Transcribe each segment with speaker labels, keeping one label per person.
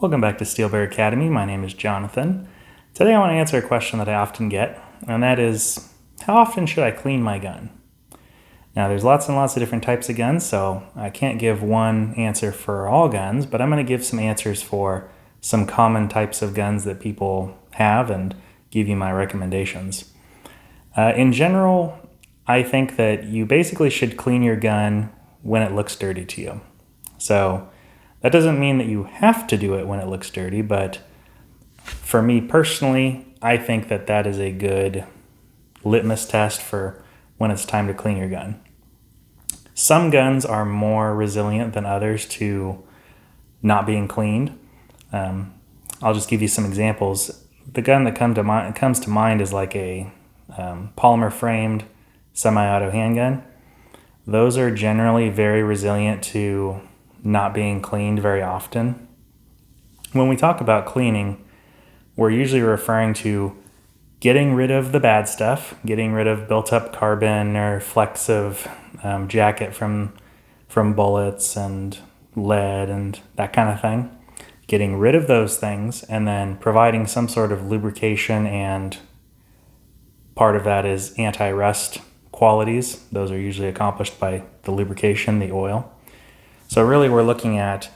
Speaker 1: Welcome back to Steel Bear Academy. My name is Jonathan. Today I want to answer a question that I often get, and that is, how often should I clean my gun? Now, there's lots and lots of different types of guns, so I can't give one answer for all guns, but I'm going to give some answers for some common types of guns that people have and give you my recommendations. In general, I think that you basically should clean your gun when it looks dirty to you. So that doesn't mean that you have to do it when it looks dirty, but for me personally, I think that that is a good litmus test for when it's time to clean your gun. Some guns are more resilient than others to not being cleaned. I'll just give you some examples. The gun that comes to mind is like a polymer framed semi-auto handgun. Those are generally very resilient to not being cleaned very often. When we talk about cleaning, we're usually referring to getting rid of the bad stuff, getting rid of built-up carbon or flecks of jacket from bullets and lead and that kind of thing. Getting rid of those things and then providing some sort of lubrication, and part of that is anti-rust qualities. Those are usually accomplished by the lubrication, the oil. So really we're looking at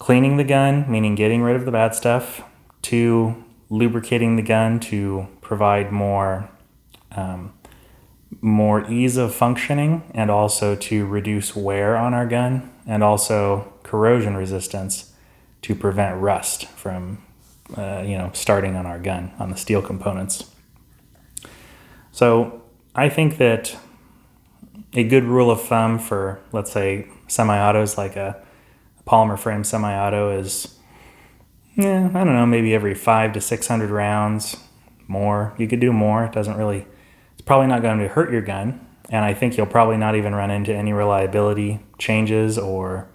Speaker 1: cleaning the gun, meaning getting rid of the bad stuff, to lubricating the gun to provide more ease of functioning, and also to reduce wear on our gun, and also corrosion resistance to prevent rust from starting on our gun, on the steel components. So I think that a good rule of thumb for, let's say, semi-autos, like a polymer frame semi-auto, is, I don't know, maybe every 500 to 600 rounds. More. You could do more. It's probably not going to hurt your gun. And I think you'll probably not even run into any reliability changes or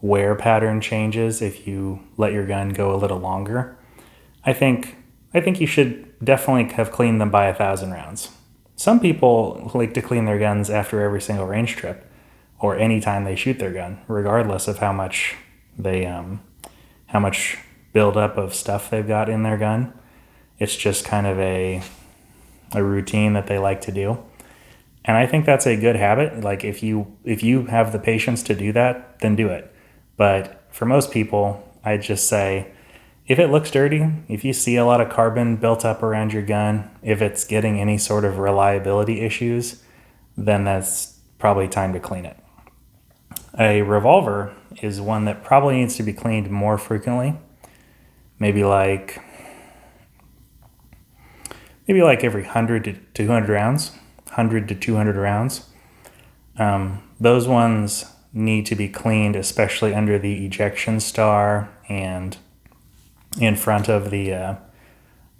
Speaker 1: wear pattern changes if you let your gun go a little longer. I think you should definitely have cleaned them by 1,000 rounds. Some people like to clean their guns after every single range trip, or any time they shoot their gun, regardless of how much buildup of stuff they've got in their gun. It's just kind of a routine that they like to do. And I think that's a good habit. Like if you have the patience to do that, then do it. But for most people, I'd just say, if it looks dirty, if you see a lot of carbon built up around your gun, if it's getting any sort of reliability issues, then that's probably time to clean it. A revolver is one that probably needs to be cleaned more frequently. Maybe like every 100 to 200 rounds. 100 to 200 rounds. Those ones need to be cleaned, especially under the ejection star and in front of the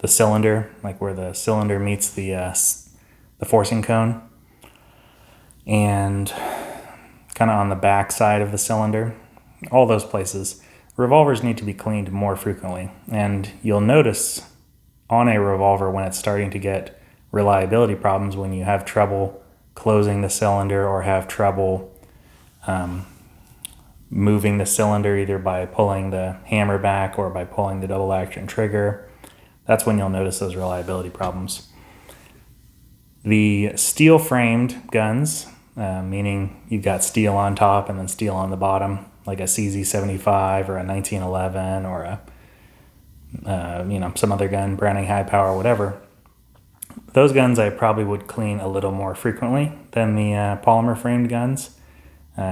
Speaker 1: cylinder, like where the cylinder meets the forcing cone, and kind of on the back side of the cylinder. All those places. Revolvers need to be cleaned more frequently, and you'll notice on a revolver when it's starting to get reliability problems, when you have trouble closing the cylinder or have trouble moving the cylinder, either by pulling the hammer back or by pulling the double action trigger. That's when you'll notice those reliability problems. The steel framed guns, meaning you've got steel on top and then steel on the bottom, like a CZ75 or a 1911 or some other gun, Browning High Power, whatever. Those guns I probably would clean a little more frequently than the polymer framed guns,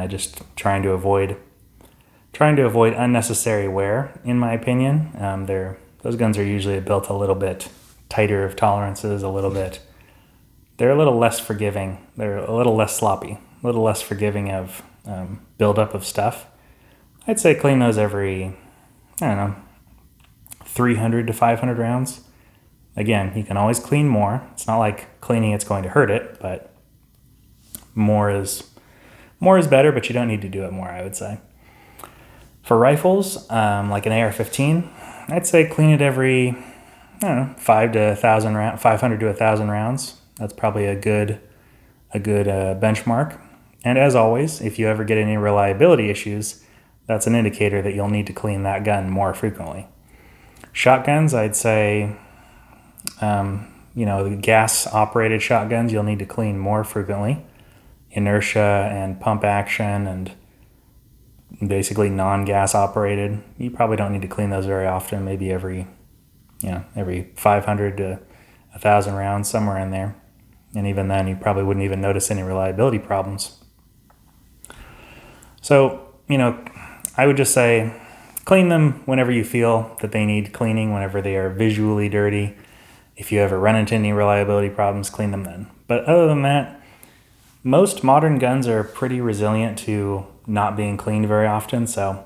Speaker 1: just trying to avoid unnecessary wear, in my opinion. Those guns are usually built a little bit tighter of tolerances, they're a little less forgiving, they're a little less sloppy, a little less forgiving of buildup of stuff. I'd say clean those every, 300 to 500 rounds. Again, you can always clean more. It's not like cleaning it's going to hurt it, but more is better, but you don't need to do it more, I would say. For rifles, like an AR-15, I'd say clean it every, 500 to 1,000 rounds. That's probably a good benchmark. And as always, if you ever get any reliability issues, that's an indicator that you'll need to clean that gun more frequently. Shotguns, I'd say, the gas-operated shotguns, you'll need to clean more frequently. Inertia and pump action and basically non-gas operated, you probably don't need to clean those very often, maybe every 500 to 1,000 rounds, somewhere in there. And even then, you probably wouldn't even notice any reliability problems. So, I would just say clean them whenever you feel that they need cleaning, whenever they are visually dirty. If you ever run into any reliability problems, clean them then. But other than that, most modern guns are pretty resilient to not being cleaned very often, so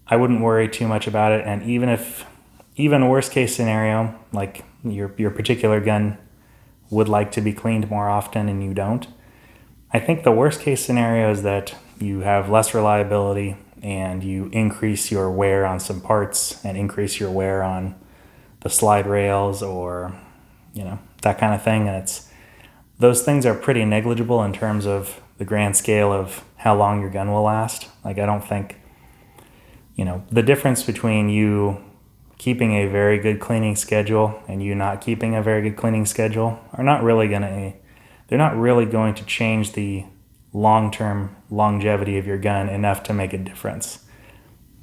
Speaker 1: I wouldn't worry too much about it. And even worst case scenario, like your particular gun would like to be cleaned more often and you don't, I think the worst case scenario is that you have less reliability and you increase your wear on some parts and increase your wear on the slide rails or, that kind of thing. And those things are pretty negligible in terms of the grand scale of how long your gun will last. Like, I don't think, the difference between you keeping a very good cleaning schedule and you not keeping a very good cleaning schedule are not really going to change the long-term longevity of your gun enough to make a difference.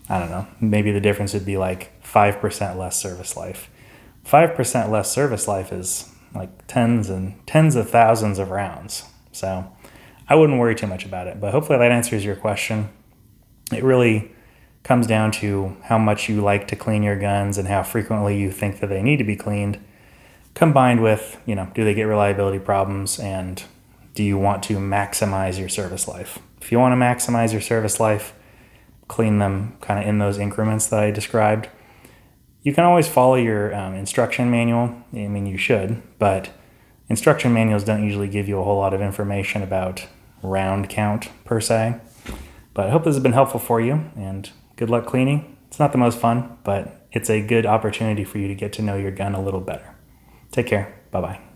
Speaker 1: I don't know, maybe the difference would be like 5% less service life. 5% less service life is like tens of thousands of rounds. So I wouldn't worry too much about it, but hopefully that answers your question. It really comes down to how much you like to clean your guns and how frequently you think that they need to be cleaned, combined with, do they get reliability problems and do you want to maximize your service life? If you want to maximize your service life, clean them kind of in those increments that I described. You can always follow your instruction manual. I mean, you should, but instruction manuals don't usually give you a whole lot of information about round count per se. But I hope this has been helpful for you, and good luck cleaning. It's not the most fun, but it's a good opportunity for you to get to know your gun a little better. Take care. Bye-bye.